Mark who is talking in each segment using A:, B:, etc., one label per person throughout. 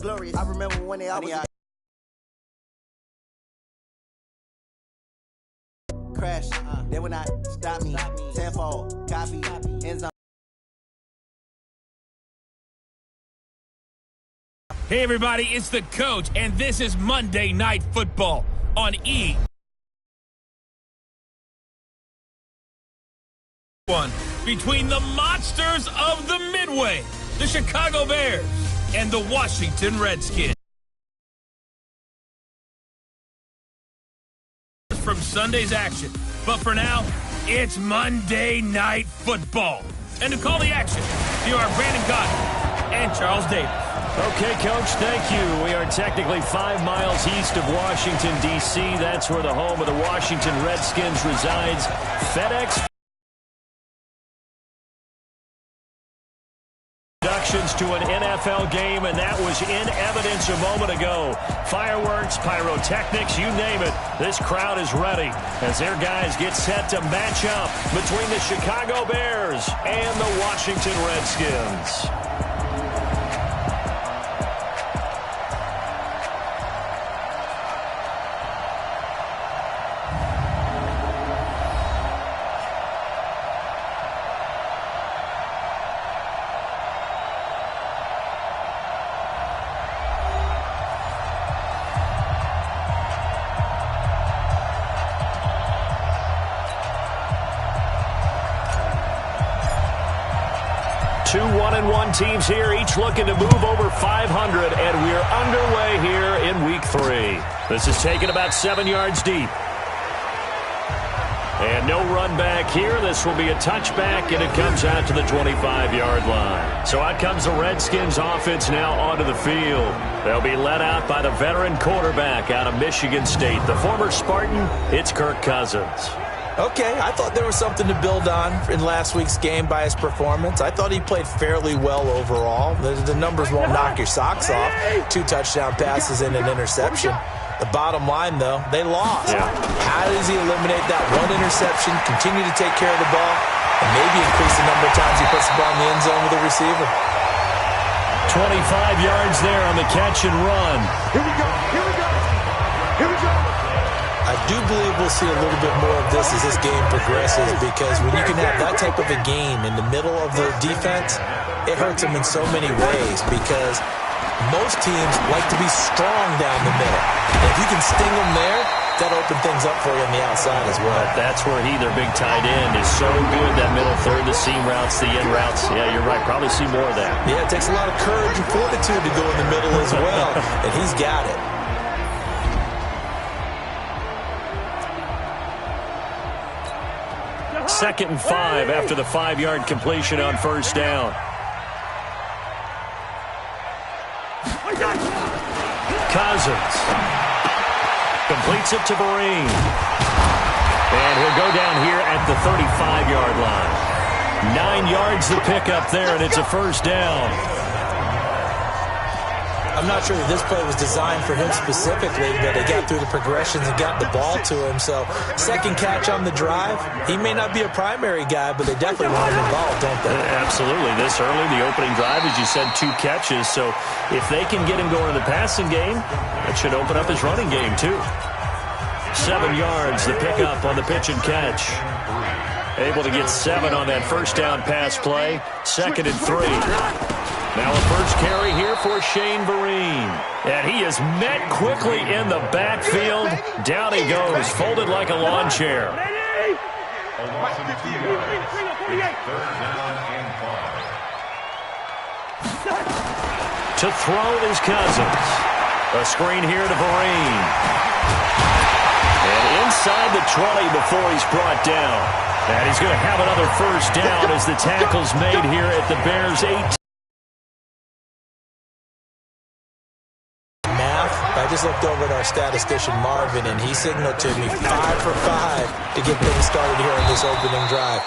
A: Glorious. I remember when they always crash. They would not stop me. Tenfold, copy, end zone.
B: Hey everybody, it's the coach, and this is Monday Night Football on E! One between the monsters of the Midway, the Chicago Bears, and the Washington Redskins. From Sunday's action, but for now, it's Monday Night Football. And to call the action, here are Brandon Cotton and Charles Davis.
C: Okay, Coach, thank you. We are technically 5 miles east of Washington, D.C. That's where the home of the Washington Redskins resides. FedEx introductions to an NFL game, and that was in evidence a moment ago. Fireworks, pyrotechnics, you name it. This crowd is ready as their guys get set to match up between the Chicago Bears and the Washington Redskins. Two 1-1 teams here, each looking to move over 500, and we're underway here in Week 3. This is taken about 7 yards deep. And no run back here. This will be a touchback, and it comes out to the 25-yard line. So out comes the Redskins offense now onto the field. They'll be led out by the veteran quarterback out of Michigan State. The former Spartan, it's Kirk Cousins.
D: Okay, I thought there was something to build on in last week's game by his performance. I thought he played fairly well overall. The numbers won't knock your socks off. 2 touchdown passes and an interception. The bottom line, though, they lost.
C: Yeah.
D: How does he eliminate that one interception, continue to take care of the ball, and maybe increase the number of times he puts the ball in the end zone with a receiver?
C: 25 yards there on the catch and run.
D: Here we go, here we go, here we go. I do believe we'll see a little bit more of this as this game progresses, because when you can have that type of a game in the middle of the defense, it hurts them in so many ways, because most teams like to be strong down the middle. And if you can sting them there, that'll open things up for you on the outside as well.
C: That's where their big tight end, is so good, that middle third, the seam routes, the in routes. Yeah, you're right. Probably see more of that.
D: Yeah, it takes a lot of courage and fortitude to go in the middle as well, and he's got it.
C: Second and 5 after the 5-yard completion on first down. Cousins completes it to Vereen. And he'll go down here at the 35-yard line. 9 yards to pick up there, and it's a first down.
D: I'm not sure that this play was designed for him specifically, but they got through the progressions and got the ball to him. So, second catch on the drive. He may not be a primary guy, but they definitely want him involved, don't they?
C: Absolutely. This early, the opening drive, as you said, 2 catches. So, if they can get him going in the passing game, that should open up his running game, too. 7 yards, the pickup on the pitch and catch. Able to get 7 on that first down pass play. 2nd and 3. Now a first carry here for Shane Vereen. And he is met quickly in the backfield. Down he goes, folded like a lawn chair. To throw is Cousins. A screen here to Vereen. And inside the 20 before he's brought down. And he's going to have another first down as the tackle's made here at the Bears' 8.
D: I just looked over at our statistician, Marvin, and he signaled to me 5 for 5 to get things started here on this opening drive.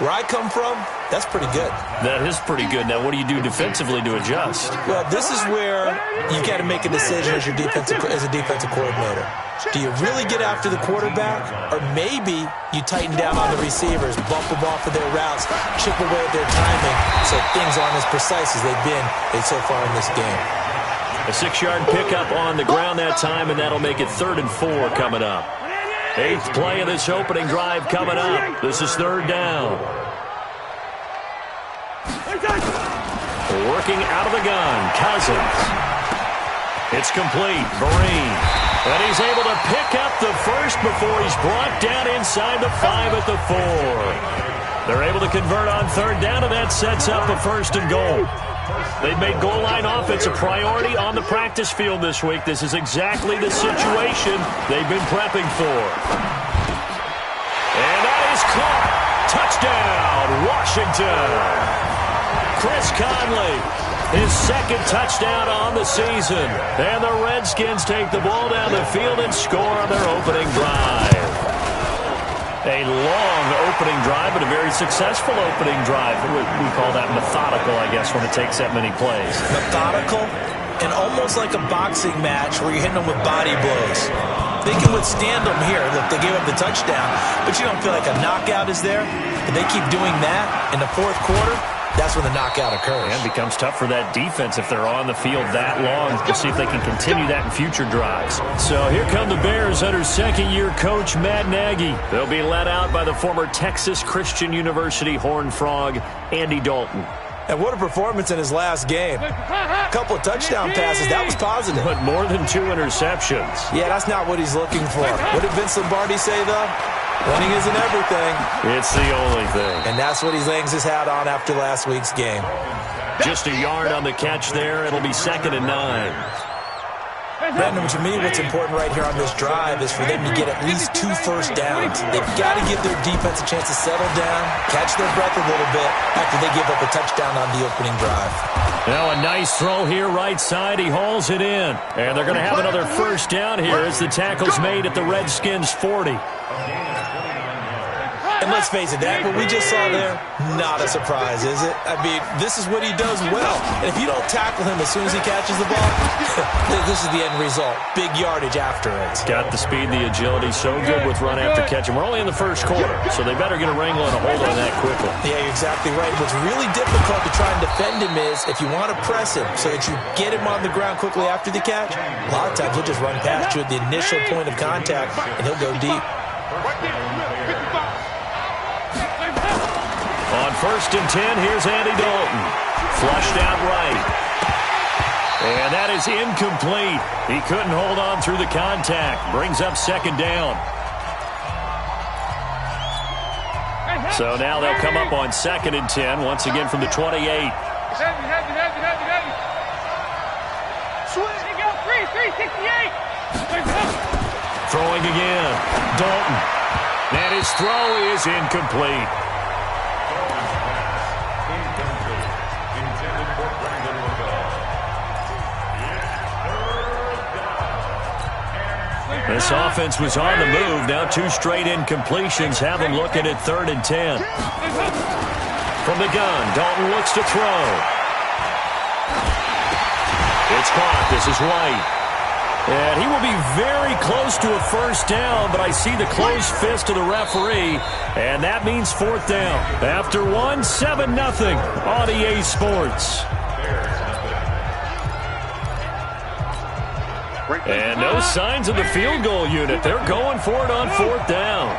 D: Where I come from, that's pretty good.
C: That is pretty good. Now, what do you do defensively to adjust?
D: Well, this is where you've got to make a decision as a defensive coordinator. Do you really get after the quarterback, or maybe you tighten down on the receivers, bump them off of their routes, chip away at their timing so things aren't as precise as they've been so far in this game?
C: A 6-yard pickup on the ground that time, and that'll make it 3rd and 4 coming up. 8th play of this opening drive coming up. This is 3rd down. Working out of the gun, Cousins. It's complete. Vereen. And he's able to pick up the first before he's brought down inside the 5 at the 4. They're able to convert on 3rd down, and that sets up a 1st and goal. They've made goal line offense a priority on the practice field this week. This is exactly the situation they've been prepping for. And that is caught. Touchdown, Washington. Chris Conley, his 2nd touchdown on the season. And the Redskins take the ball down the field and score on their opening drive. A long opening drive, but a very successful opening drive. We call that methodical, I guess, when it takes that many plays.
D: Methodical and almost like a boxing match where you're hitting them with body blows. They can withstand them here. Look, they gave up the touchdown, but you don't feel like a knockout is there. But they keep doing that in the 4th quarter. That's when the knockout occurs.
C: And it becomes tough for that defense if they're on the field that long. We'll see if they can continue that in future drives. So here come the Bears under 2nd-year coach Matt Nagy. They'll be led out by the former Texas Christian University Horned Frog, Andy Dalton.
D: And what a performance in his last game. A couple of touchdown passes. That was positive.
C: But more than 2 interceptions.
D: Yeah, that's not what he's looking for. What did Vince Lombardi say, though? Winning isn't everything.
C: It's the only thing.
D: And that's what he hangs his hat on after last week's game.
C: Just a yard on the catch there. It'll be 2nd and 9.
D: Brandon, to me, what's important right here on this drive is for them to get at least 2 first downs. They've got to give their defense a chance to settle down, catch their breath a little bit after they give up a touchdown on the opening drive.
C: Now a nice throw here right side. He hauls it in. And they're going to have another first down here as the tackle's made at the Redskins' 40.
D: And let's face it, that what we just saw there, not a surprise, is it? I mean, this is what he does well. And if you don't tackle him as soon as he catches the ball, this is the end result. Big yardage after it.
C: Got the speed, the agility, so good with run after catch. And we're only in the 1st quarter, so they better get a wrangle and a hold on that quickly.
D: Yeah, you're exactly right. What's really difficult to try and defend him is if you want to press him so that you get him on the ground quickly after the catch, a lot of times he'll just run past you at the initial point of contact, and he'll go deep.
C: On 1st and 10, here's Andy Dalton. Flushed out right. And that is incomplete. He couldn't hold on through the contact. Brings up 2nd down. So now they'll come up on 2nd and 10, once again from the 28. Throwing again. Dalton. And his throw is incomplete. This offense was on the move. Now 2 straight incompletions have them looking at 3rd and 10. From the gun, Dalton looks to throw. It's caught. This is White. And he will be very close to a first down, but I see the closed fist of the referee, and that means 4th down. After 1, 7-0 on EA Sports. And no signs of the field goal unit. They're going for it on 4th down.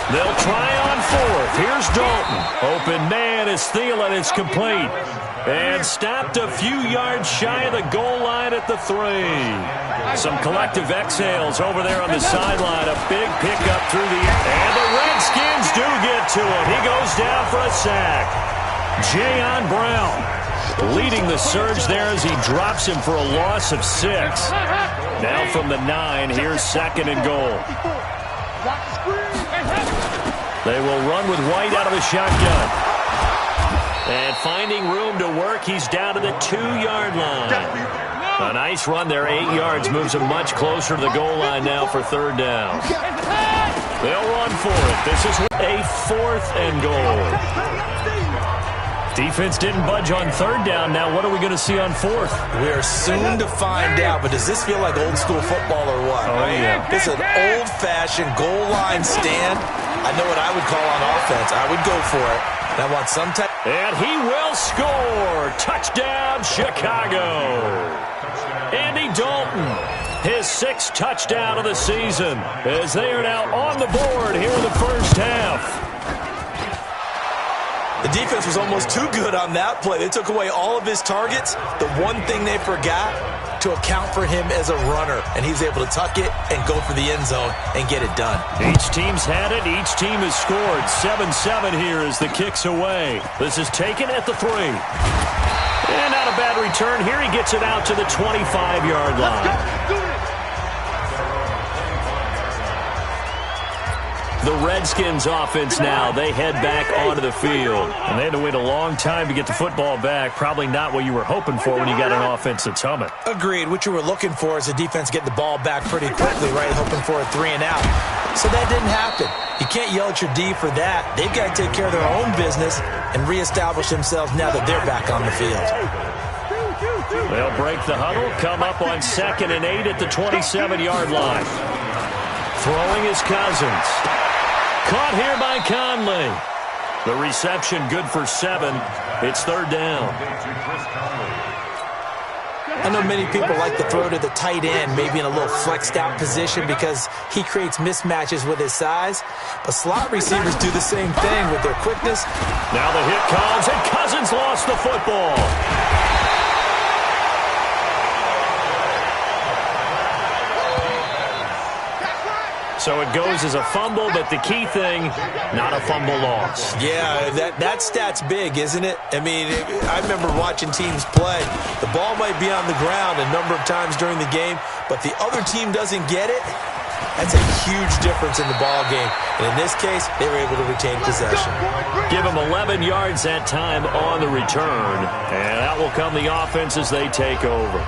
C: They'll try on 4th. Here's Dalton. Open man is Thielen. It's complete. And stopped a few yards shy of the goal line at the 3. Some collective exhales over there on the sideline. A big pickup through the air. And the Redskins do get to him. He goes down for a sack. Jayon Brown leading the surge there as he drops him for a loss of 6. Now from the 9, here's 2nd and goal. They will run with White out of the shotgun. And finding room to work, he's down to the 2-yard line. A nice run there, 8 yards, moves him much closer to the goal line now for 3rd down. They'll run for it. This is a 4th and goal. Defense didn't budge on 3rd down. Now what are we going to see on 4th?
D: We are soon to find out, but does this feel like old school football or what?
C: Oh, yeah.
D: This is an old-fashioned goal line stand. I know what I would call on offense. I would go for it. I want some type.
C: And he will score. Touchdown, Chicago. Andy Dalton, his 6th touchdown of the season, as they are now on the board here in the first half.
D: The defense was almost too good on that play. They took away all of his targets. The one thing they forgot, to account for him as a runner, and he's able to tuck it and go for the end zone and get it done.
C: Each team's had it. Each team has scored. 7-7 here as the kick's away. This is taken at the 3. And not a bad return here. He gets it out to the 25-yard line. The Redskins offense now, they head back onto the field. And they had to wait a long time to get the football back. Probably not what you were hoping for when you got an offense that's humming.
D: Agreed. What you were looking for is the defense get the ball back pretty quickly, right? Hoping for a 3 and out. So that didn't happen. You can't yell at your D for that. They've got to take care of their own business and reestablish themselves now that they're back on the field.
C: They'll break the huddle, come up on 2nd and 8 at the 27-yard line. Throwing is Cousins. Caught here by Conley. The reception good for 7. It's 3rd down.
D: I know many people like to throw to the tight end, maybe in a little flexed out position because he creates mismatches with his size. But slot receivers do the same thing with their quickness.
C: Now the hit comes, and Cousins lost the football. So it goes as a fumble, but the key thing, not a fumble loss.
D: Yeah, that stat's big, isn't it? I mean, I remember watching teams play. The ball might be on the ground a number of times during the game, but the other team doesn't get it. That's a huge difference in the ball game. And in this case, they were able to retain possession.
C: Give them 11 yards that time on the return. And out will come the offense as they take over.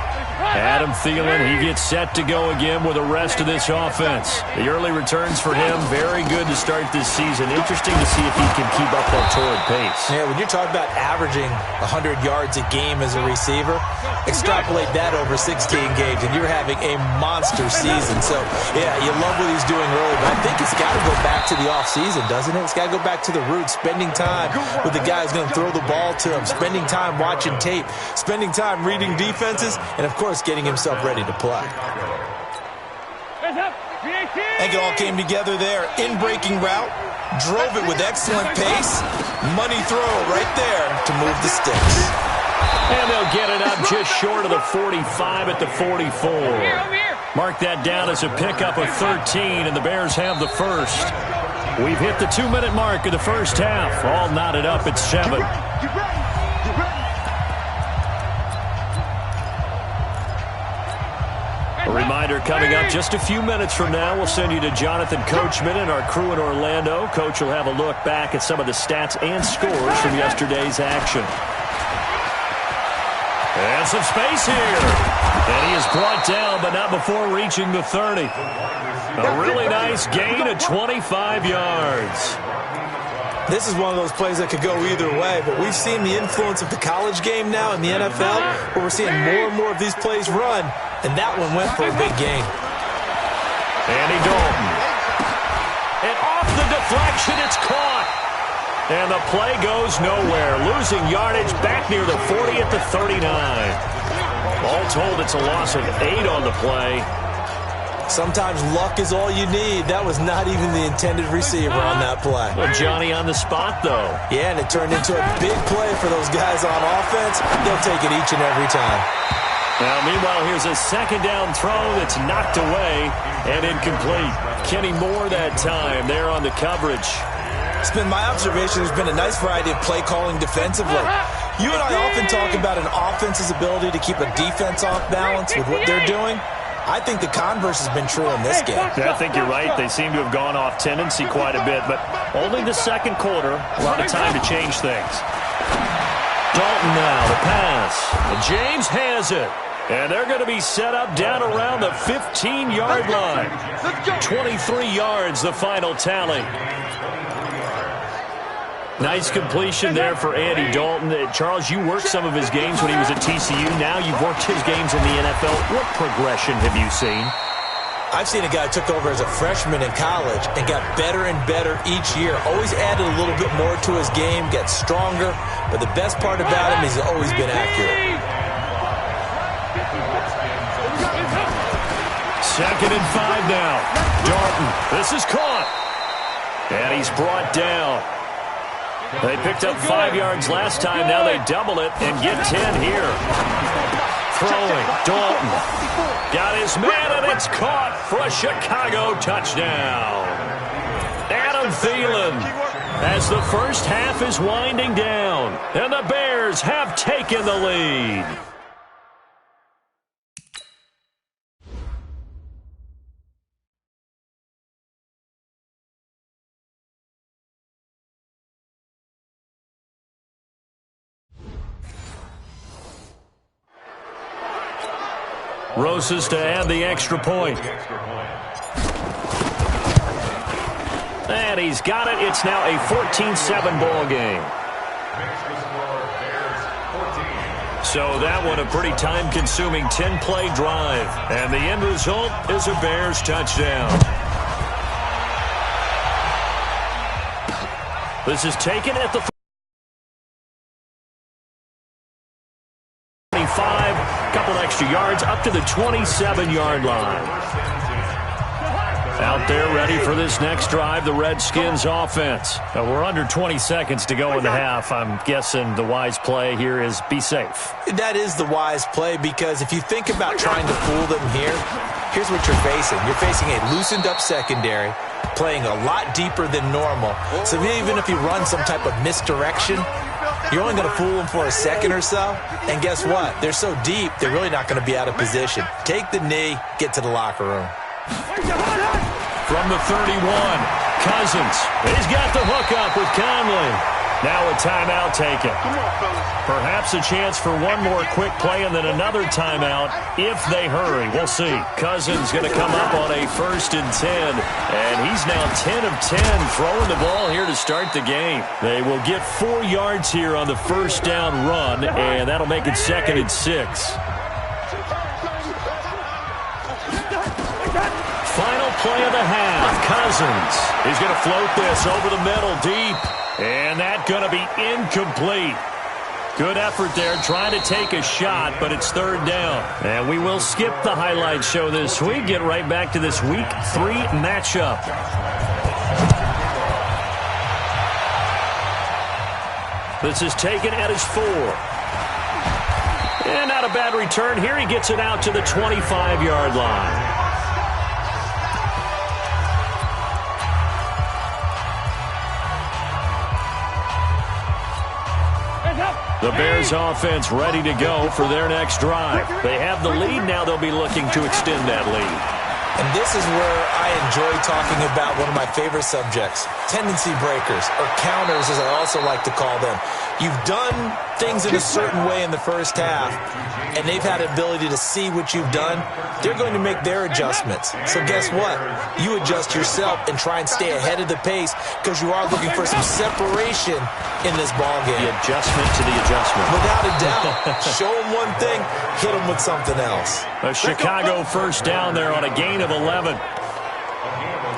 C: Adam Thielen, he gets set to go again with the rest of this offense. The early returns for him, very good to start this season. Interesting to see if he can keep up that torrid pace.
D: Yeah, when you're talking about averaging 100 yards a game as a receiver, extrapolate that over 16 games, and you're having a monster season. So, yeah, you love what he's doing early, but I think it's got to go back to the offseason, doesn't it? It's got to go back to the roots, spending time with the guy who's going to throw the ball to him, spending time watching tape, spending time reading defenses, and, of course, getting himself ready to play. I think it all came together there. In-breaking route, drove it with excellent pace. Money throw right there to move the sticks.
C: And they'll get it up just short of the 45 at the 44. Mark that down as a pickup of 13, and the Bears have the first. We've hit the 2-minute mark of the first half. All knotted up at 7. A reminder coming up just a few minutes from now, we'll send you to Jonathan Coachman and our crew in Orlando. Coach will have a look back at some of the stats and scores from yesterday's action. And some space here. And he is brought down, but not before reaching the 30. A really nice gain of 25 yards.
D: This is one of those plays that could go either way, but we've seen the influence of the college game now in the NFL, where we're seeing more and more of these plays run, and that one went for a big gain.
C: Andy Dalton. And off the deflection, it's caught. And the play goes nowhere. Losing yardage back near the 40 at the 39. All told, it's a loss of 8 on the play.
D: Sometimes luck is all you need. That was not even the intended receiver on that play.
C: Well, Johnny on the spot, though.
D: Yeah, and it turned into a big play for those guys on offense. They'll take it each and every time.
C: Now, meanwhile, here's a second down throw that's knocked away and incomplete. Kenny Moore that time there on the coverage.
D: It's been my observation. There's been a nice variety of play calling defensively. You and I often talk about an offense's ability to keep a defense off balance with what they're doing. I think the converse has been true in this game.
C: I think you're right. They seem to have gone off tendency quite a bit, but only the second quarter. A lot of time to change things. Dalton now, the pass. And James has it. And they're going to be set up down around the 15-yard line. 23 yards, the final tally. Nice completion there for Andy Dalton. Charles, you worked some of his games when he was at TCU. Now you've worked his games in the NFL. What progression have you seen?
D: I've seen a guy who took over as a freshman in college and got better and better each year. Always added a little bit more to his game, gets stronger. But the best part about him is he's always been accurate.
C: 2nd and 5 now. Dalton, this is caught. And he's brought down. They picked up 5 yards last time. Now they double it and get 10 here. Throwing, Dalton. Got his man, and it's caught for a Chicago touchdown. Adam Thielen, as the first half is winding down, and the Bears have taken the lead. Rosas to add the extra point. And he's got it. It's now a 14-7 ball game. So that one a pretty time-consuming 10-play drive. And the end result is a Bears touchdown. This is taken at the 25. Couple extra yards up to the 27-yard line. Out there ready for this next drive, the Redskins offense. We're under 20 seconds to go in the half. I'm guessing the wise play here is be safe.
D: That is the wise play, because if you think about trying to fool them here, here's what you're facing. You're facing a loosened up secondary, playing a lot deeper than normal. So even if you run some type of misdirection, you're only going to fool them for a second or so. And guess what? They're so deep, they're really not going to be out of position. Take the knee, get to the locker room.
C: From the 31, Cousins. He's got the hookup with Conley. Now a timeout taken. Perhaps a chance for one more quick play and then another timeout if they hurry. We'll see. Cousins going to come up on a 1st and 10. And he's now 10 of 10 throwing the ball here to start the game. They will get 4 yards here on the first down run, and that'll make it 2nd and 6. Final play of the half. Cousins. He's going to float this over the middle deep. And that's going to be incomplete. Good effort there trying to take a shot, but it's 3rd down. And we will skip the highlight show this week. Get right back to this Week 3 matchup. This is taken at his 4. And not a bad return here. He gets it out to the 25-yard line. The Bears offense ready to go for their next drive. They have the lead. Now they'll be looking to extend that lead.
D: And this is where I enjoy talking about one of my favorite subjects, tendency breakers, or counters as I also like to call them. You've done things in a certain way in the first half, and they've had the ability to see what you've done. They're going to make their adjustments. So guess what? You adjust yourself and try and stay ahead of the pace, because you are looking for some separation in this ball game.
C: The adjustment to the adjustment.
D: Without a doubt. Show them one thing, hit them with something else.
C: A Chicago first down there on a gain of 11.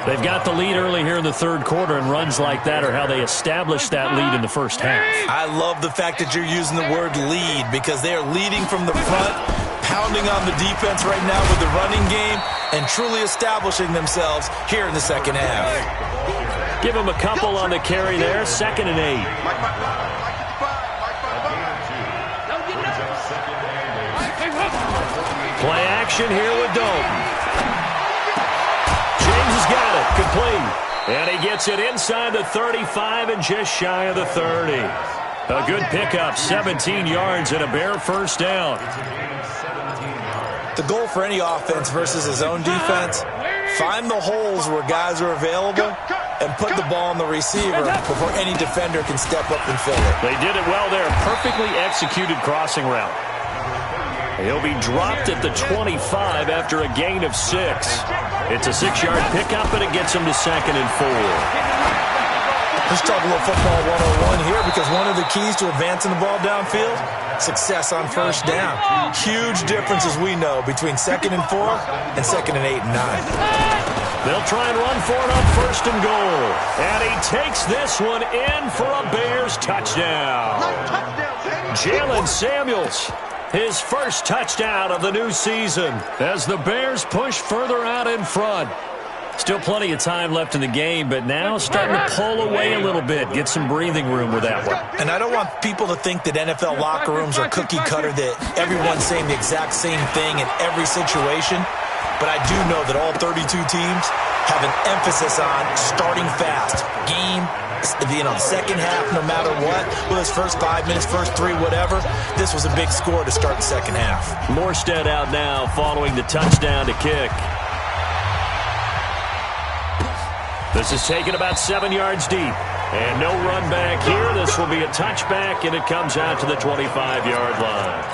C: They've got the lead early here in the 3rd quarter, and runs like that are how they establish that lead in the first half.
D: I love the fact that you're using the word lead, because they are leading from the front, pounding on the defense right now with the running game, and truly establishing themselves here in the 2nd half.
C: Give them a couple on the carry there. 2nd and 8. Play action here with Dalton. James has got it. Complete. And he gets it inside the 35 and just shy of the 30. A good pickup, 17 yards and a Bear first down.
D: The goal for any offense versus his own defense, find the holes where guys are available and put the ball on the receiver before any defender can step up and fill it.
C: They did it well there. Perfectly executed crossing route. He'll be dropped at the 25 after a gain of 6. It's a 6-yard pickup, and it gets him to 2nd and 4.
D: Let's talk a little football 101 here, because one of the keys to advancing the ball downfield, success on first down. Huge difference, as we know, between 2nd and 4 and 2nd and 8 and 9.
C: They'll try and run for it on 1st and goal. And he takes this one in for a Bears touchdown. Jalen Samuels, his first touchdown of the new season as the Bears push further out in front. Still plenty of time left in the game, but now starting to pull away a little bit, get some breathing room with that one.
D: And I don't want people to think that NFL locker rooms are cookie cutter, that everyone's saying the exact same thing in every situation. But I do know that all 32 teams have an emphasis on starting fast. Game, second half, no matter what. Well, his first 5 minutes, first 3, whatever. This was a big score to start the second half.
C: Morstead out now following the touchdown to kick. This is taken about 7 yards deep. And no run back here. This will be a touchback, and it comes out to the 25-yard line.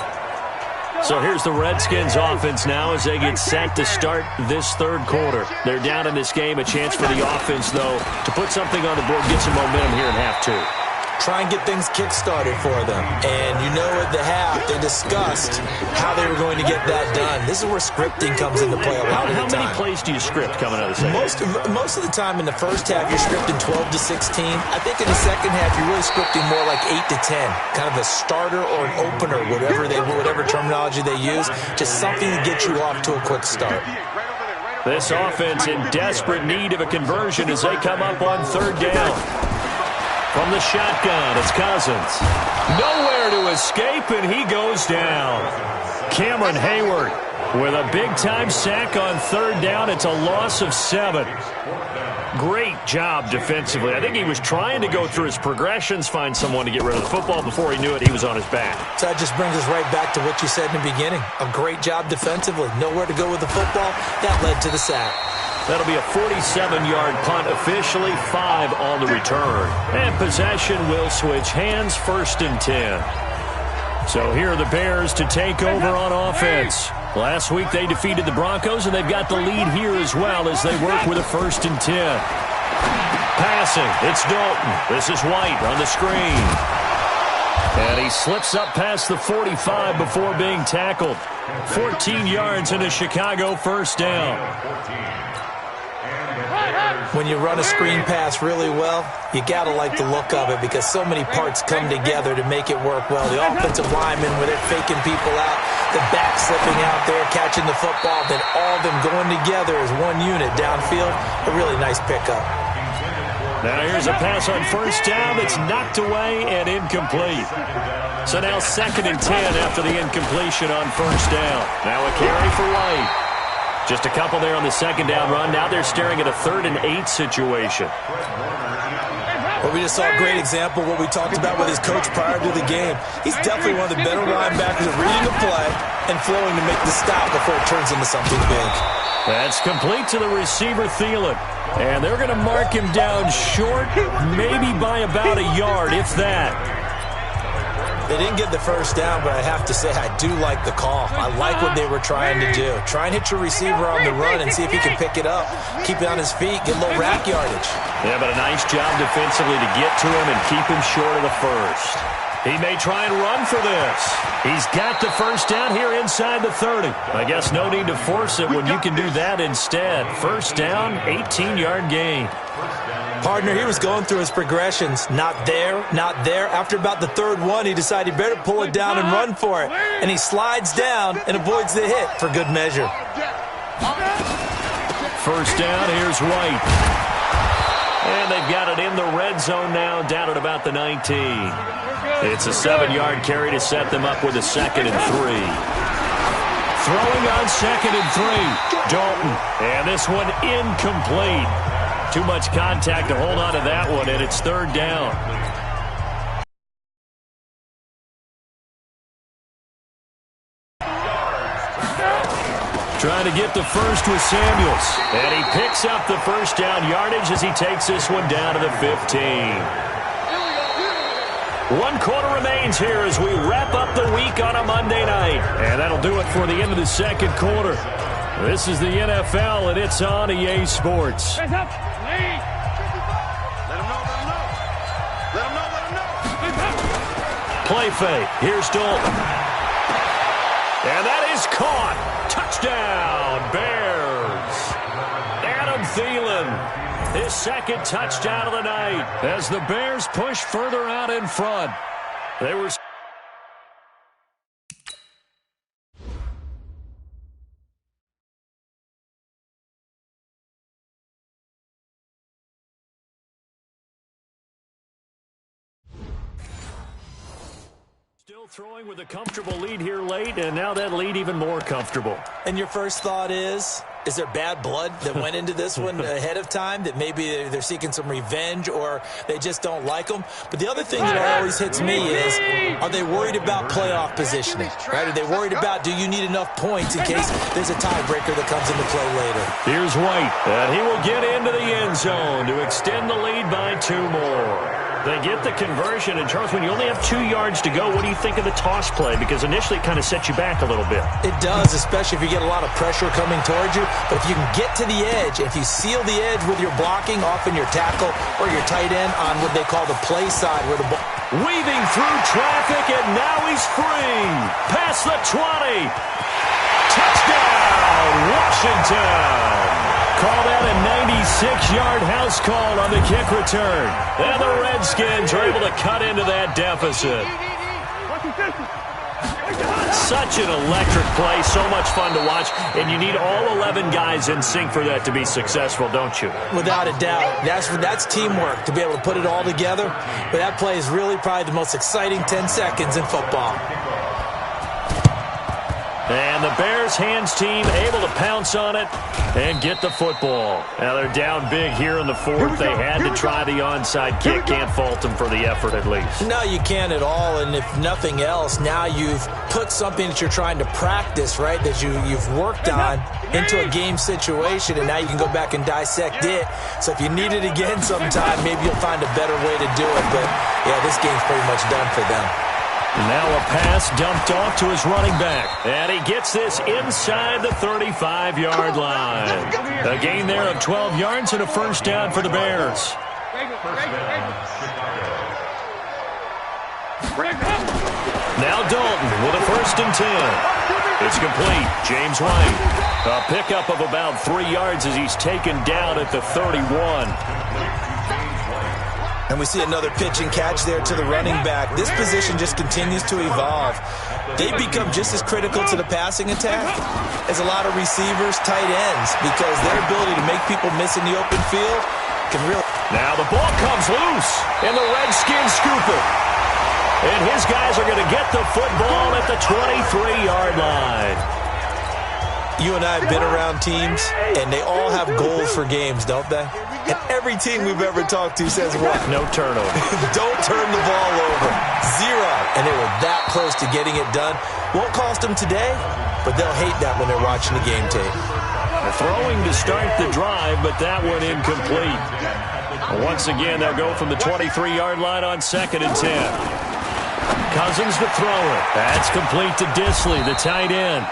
C: So here's the Redskins offense now as they get set to start this third quarter. They're down in this game. A chance for the offense, though, to put something on the board, get some momentum here in half two.
D: Try and get things kick-started for them. And you know at the half, they discussed how they were going to get that done. This is where scripting comes into play a lot of the time.
C: How many plays do you script coming out of the second?
D: Most of the time in the first half, you're scripting 12 to 16. I think in the second half, you're really scripting more like 8 to 10. Kind of a starter or an opener, whatever terminology they use. Just something to get you off to a quick start.
C: This offense in desperate need of a conversion as they come up on third down. From the shotgun, it's Cousins. Nowhere to escape, and he goes down. Cameron Hayward with a big-time sack on third down. It's a loss of 7. Great job defensively. I think he was trying to go through his progressions, find someone to get rid of the football. Before he knew it, he was on his back.
D: So that just brings us right back to what you said in the beginning. A great job defensively. Nowhere to go with the football. That led to the sack.
C: That'll be a 47-yard punt, officially 5 on the return. And possession will switch hands, 1st and 10. So here are the Bears to take over on offense. Last week they defeated the Broncos, and they've got the lead here as well as they work with a 1st and 10. Passing, it's Dalton. This is White on the screen. And he slips up past the 45 before being tackled. 14 yards and a Chicago first down.
D: When you run a screen pass really well, you got to like the look of it because so many parts come together to make it work well. The offensive linemen, where they're faking people out, the back slipping out there, catching the football, then all of them going together as one unit downfield. A really nice pickup.
C: Now here's a pass on first down that's knocked away and incomplete. So now 2nd and 10 after the incompletion on first down. Now a carry for White. Just a couple there on the second down run. Now they're staring at a 3rd and 8 situation.
D: Well, we just saw a great example of what we talked about with his coach prior to the game. He's definitely one of the better linebackers at reading the play and flowing to make the stop before it turns into something big.
C: That's complete to the receiver, Thielen. And they're going to mark him down short, maybe by about a yard, if that.
D: They didn't get the first down, but I have to say I do like the call. I like what they were trying to do. Try and hit your receiver on the run and see if he can pick it up. Keep it on his feet, get a little rack yardage.
C: Yeah, but a nice job defensively to get to him and keep him short of the first. He may try and run for this. He's got the first down here inside the 30. I guess no need to force it when you can do that instead. First down, 18-yard gain.
D: Partner, he was going through his progressions. Not there, not there. After about the 3rd one, he decided he better pull it down and run for it. And he slides down and avoids the hit for good measure.
C: First down, here's White. And they've got it in the red zone now, down at about the 19. It's a 7-yard carry to set them up with a 2nd and 3. Throwing on 2nd and 3. Dalton. And this one incomplete. Too much contact to hold on to that one, and it's 3rd down. Trying to get the first with Samuels. And he picks up the first down yardage as he takes this one down to the 15. 1 quarter remains here as we wrap up the week on a Monday night. And that'll do it for the end of the second quarter. This is the NFL, and it's on EA Sports. Play fake. Here's Dalton. And that is caught. Touchdown, Bears. Adam Thielen, his second touchdown of the night as the Bears push further out in front. They were... Still throwing with a comfortable lead here late, and now that lead even more comfortable.
D: And your first thought is there bad blood that went into this one ahead of time, that maybe they're seeking some revenge or they just don't like them? But the other thing that always hits me is, are they worried about playoff positioning? Right? Are they worried about, do you need enough points in case there's a tiebreaker that comes into play later?
C: Here's White, and he will get into the end zone to extend the lead by 2 more. They get the conversion, and Charles, when you only have 2 yards to go, what do you think of the toss play? Because initially it kind of sets you back a little bit.
D: It does, especially if you get a lot of pressure coming towards you. But if you can get to the edge, if you seal the edge with your blocking, often your tackle or your tight end on what they call the play side, where the ball...
C: Weaving through traffic, and now he's free. Past the 20. Touchdown, Washington. Call that a 96-yard house call on the kick return. And the Redskins are able to cut into that deficit. Such an electric play, so much fun to watch, and you need all 11 guys in sync for that to be successful, don't you?
D: Without a doubt. That's teamwork, to be able to put it all together. But that play is really probably the most exciting 10 seconds in football.
C: And the Bears hands team able to pounce on it and get the football. Now they're down big here in the fourth. They had to try the onside kick. Can't fault them for the effort at least.
D: No, you can't at all. And if nothing else, now you've put something that you're trying to practice, right, that you've worked on into a game situation, and now you can go back and dissect it. So if you need it again sometime, maybe you'll find a better way to do it. But, yeah, this game's pretty much done for them.
C: Now a pass dumped off to his running back. And he gets this inside the 35-yard line. A gain there of 12 yards and a first down for the Bears. Now Dalton with a 1st and 10. It's complete. James White. A pickup of about 3 yards as he's taken down at the 31.
D: And we see another pitch and catch there to the running back. This position just continues to evolve. They become just as critical to the passing attack as a lot of receivers, tight ends, because their ability to make people miss in the open field can really...
C: Now the ball comes loose, and the Redskins scoop it. And his guys are going to get the football at the 23-yard line.
D: You and I have been around teams, and they all have goals for games, don't they? And every team we've ever talked to says what?
C: No turnover.
D: Don't turn the ball over. 0. And they were that close to getting it done. Won't cost them today, but they'll hate that when they're watching the game tape.
C: Throwing to start the drive, but that one incomplete. Once again, they'll go from the 23-yard line on 2nd and 10. Cousins to throw it. That's complete to Disley, the tight end.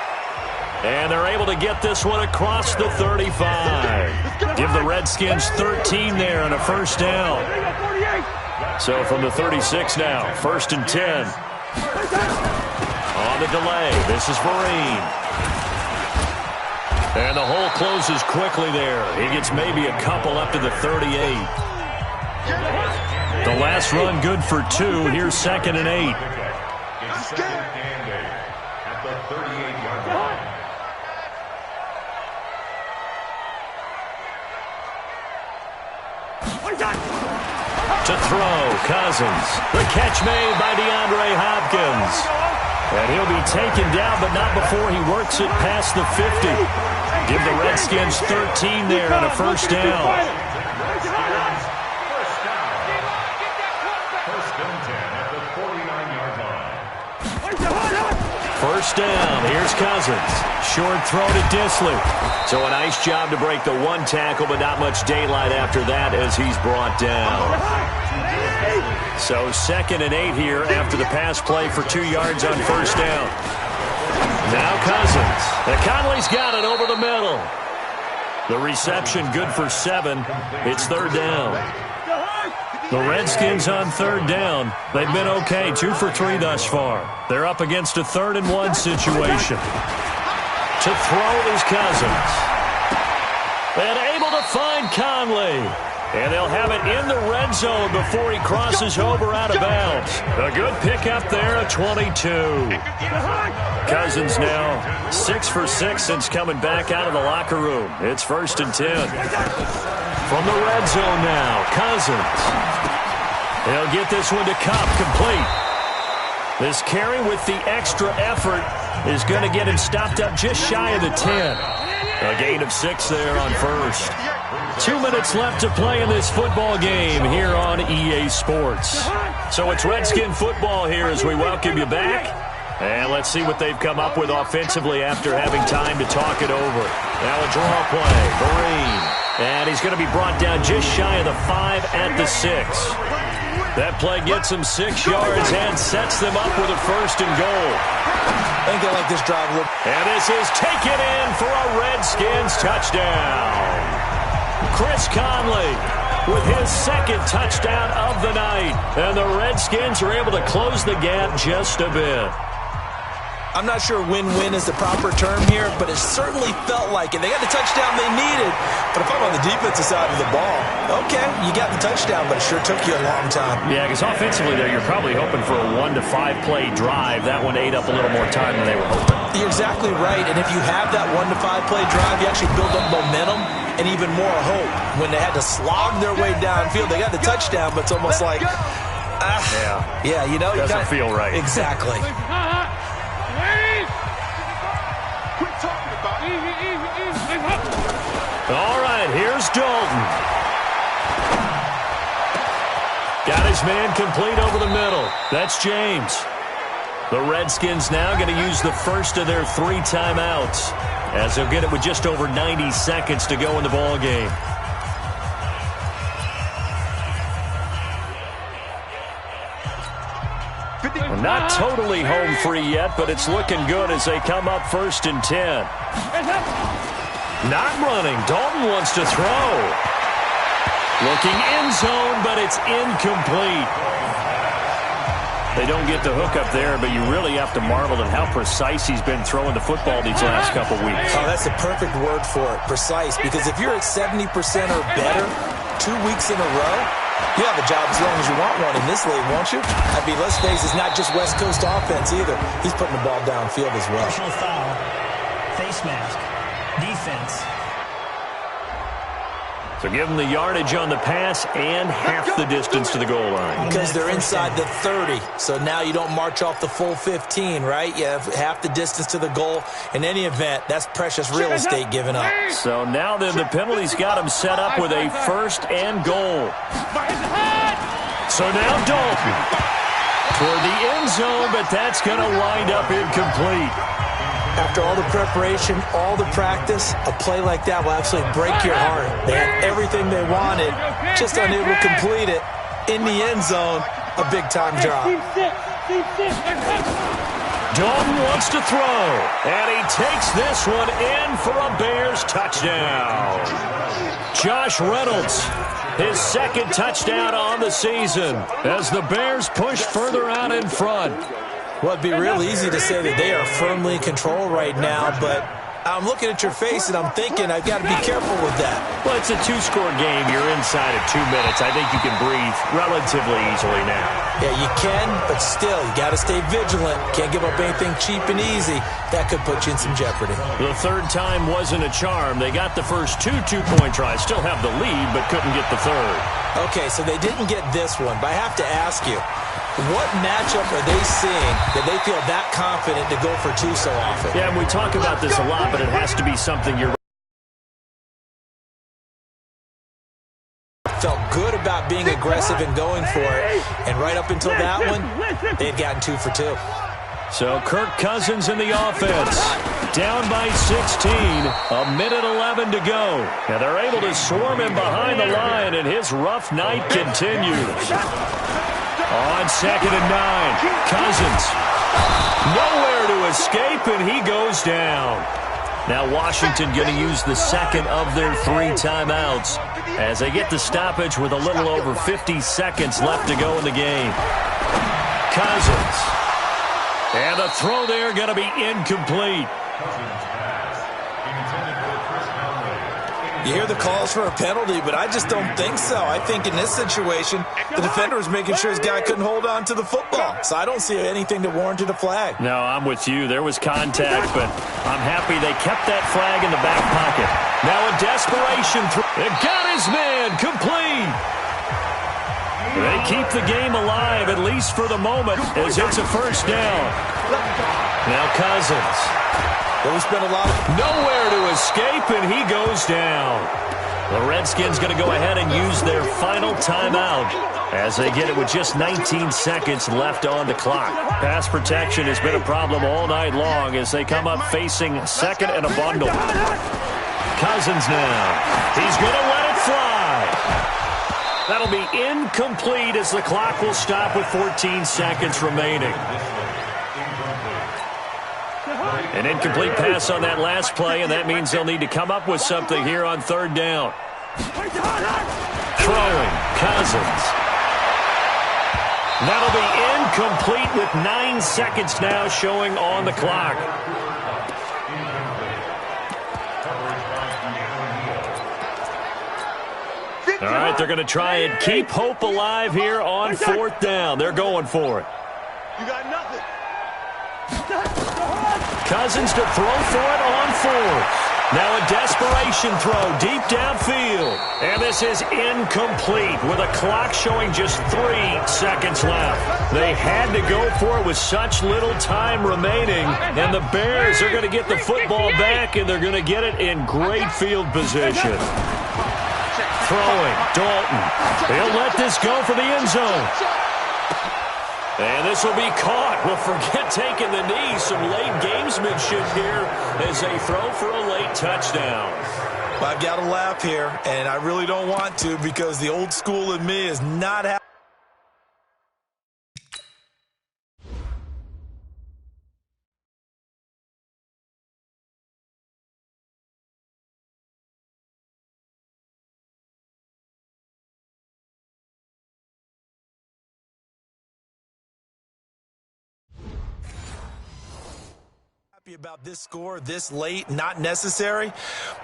C: And they're able to get this one across the 35. Give the Redskins 13 there and a first down. So from the 36 now, 1st and 10. On the delay, this is Vereen. And the hole closes quickly there. He gets maybe a couple up to the 38. The last run good for 2. Here's 2nd and 8. To throw, Cousins. The catch made by DeAndre Hopkins. And he'll be taken down, but not before he works it past the 50. Give the Redskins 13 there and a first down. First down, here's Cousins. Short throw to Disley. So a nice job to break the 1 tackle, but not much daylight after that as he's brought down. So 2nd and 8 here after the pass play for 2 yards on first down. Now Cousins. And Conley's got it over the middle. The reception good for 7. It's 3rd down. The Redskins on third down. They've been okay, 2 for 3 thus far. They're up against a 3rd and 1 situation. To throw is Cousins. And able to find Conley. And they'll have it in the red zone before he crosses over out of bounds. A good pickup there at 22. Cousins now 6 for 6 since coming back out of the locker room. It's 1st and 10. From the red zone now, Cousins. He'll get this one to Cup, complete. This carry with the extra effort is going to get him stopped up just shy of the 10. A gain of 6 there on 1st. 2 minutes left to play in this football game here on EA Sports. So it's Redskin football here as we welcome you back. And let's see what they've come up with offensively after having time to talk it over. Now a draw play, Vereen. And he's going to be brought down just shy of the 5 at the 6. That play gets him 6 yards and sets them up with a 1st and goal.
D: I think they like this drive a little.
C: And this is taken in for a Redskins touchdown. Chris Conley with his 2nd touchdown of the night. And the Redskins are able to close the gap just a bit.
D: I'm not sure win-win is the proper term here, but it certainly felt like it. They got the touchdown they needed. But if I'm on the defensive side of the ball, okay, you got the touchdown, but it sure took you a long time.
C: Yeah, because offensively there, you're probably hoping for a 1 to 5 play drive. That one ate up a little more time than they were hoping.
D: You're exactly right. And if you have that 1 to 5 play drive, you actually build up momentum and even more hope. When they had to slog their way downfield, they got the touchdown, but it's almost like, yeah, you know,
C: doesn't feel right.
D: Exactly.
C: All right, here's Dalton. Got his man complete over the middle. That's James. The Redskins now going to use the first of their 3 timeouts, as they'll get it with just over 90 seconds to go in the ball game. Well, not totally home free yet, but it's looking good as they come up 1st and 10. Not running. Dalton wants to throw. Looking end zone, but it's incomplete. They don't get the hook up there, but you really have to marvel at how precise he's been throwing the football these last couple weeks.
D: Oh, that's the perfect word for it, precise, because if you're at 70% or better 2 weeks in a row, you have a job as long as you want one in this league, won't you? I mean, let's face it, it's not just West Coast offense either. He's putting the ball downfield as well.
E: Personal foul, face mask, defense.
C: So give them the yardage on the pass and half the distance to the goal line.
D: Because they're inside the 30, so now you don't march off the full 15, right? You have half the distance to the goal. In any event, that's precious real estate given up.
C: So now then the penalty's got him set up with a 1st and goal. So now Dalton toward the end zone, but that's going to wind up incomplete.
D: After all the preparation, all the practice, a play like that will absolutely break your heart. They had everything they wanted, just unable to complete it. In the end zone, a big-time drop.
C: Dalton wants to throw, and he takes this one in for a Bears touchdown. Josh Reynolds, his 2nd touchdown on the season as the Bears push further out in front.
D: Well, it'd be real easy to say that they are firmly in control right now, but I'm looking at your face and I'm thinking I've got to be careful with that.
C: Well, it's a 2-score game. You're inside of 2 minutes. I think you can breathe relatively easily now.
D: Yeah, you can, but still, you got to stay vigilant. Can't give up anything cheap and easy. That could put you in some jeopardy.
C: The 3rd time wasn't a charm. They got the first 2 two-point tries. Still have the lead, but couldn't get the 3rd.
D: Okay, so they didn't get this one, but I have to ask you, what matchup are they seeing that they feel that confident to go for 2 so often?
C: Yeah, and we talk about this a lot, but it has to be something you're
D: felt good about being aggressive and going for it, and right up until that one, they had gotten 2 for 2.
C: So Kirk Cousins in the offense, down by 16, a minute 11 to go. And they're able to swarm him behind the line, and his rough night continues. On 2nd and 9, Cousins nowhere to escape, and he goes down. Now Washington going to use the second of their 3 timeouts as they get the stoppage with a little over 50 seconds left to go in the game. Cousins. And the throw there going to be incomplete.
D: You hear the calls for a penalty, but I just don't think so. I think in this situation, the defender was making sure his guy couldn't hold on to the football. So I don't see anything that warranted a flag.
C: No, I'm with you. There was contact, but I'm happy they kept that flag in the back pocket. Now a desperation throw. It got his man complete. They keep the game alive, at least for the moment, as it's a first down. Now Cousins.
D: Well, we spent a lot of...
C: Nowhere to escape, and he goes down. The Redskins going to go ahead and use their final timeout as they get it with just 19 seconds left on the clock. Pass protection has been a problem all night long as they come up facing second and a bundle. Cousins now. He's going to let it fly. That'll be incomplete as the clock will stop with 14 seconds remaining. An incomplete pass on that last play, and that means they'll need to come up with something here on third down. Throwing, Cousins. That'll be incomplete with 9 seconds now showing on the clock. All right, they're going to try and keep hope alive here on fourth down. They're going for it.
A: You got nothing.
C: Cousins to throw for it on fourth. Now a desperation throw deep downfield. And this is incomplete with a clock showing just 3 seconds left. They had to go for it with such little time remaining. And the Bears are going to get the football back, and they're going to get it in great field position. Throwing, Dalton. He'll let this go for the end zone. And this will be caught. Well, forget taking the knee. Some late gamesmanship here as they throw for a late touchdown.
D: Well, I've got to laugh here, and I really don't want to because the old school in me is not happy. About this score this late, not necessary,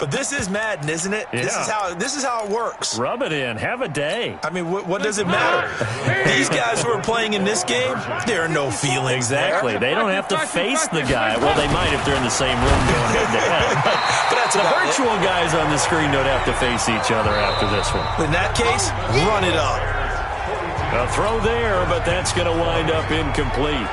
D: but this is Madden, isn't it?
C: Yeah.
D: This is how it works.
C: Rub it in. Have a day.
D: I mean, what does it matter? These guys who are playing in this game, there are no feelings.
C: Exactly. They don't have to face the guy. Well, they might if they're in the same room going head to head. But
D: that's
C: the virtual guys on the screen don't have to face each other after this one.
D: In that case, run it up.
C: A throw there, but that's going to wind up incomplete.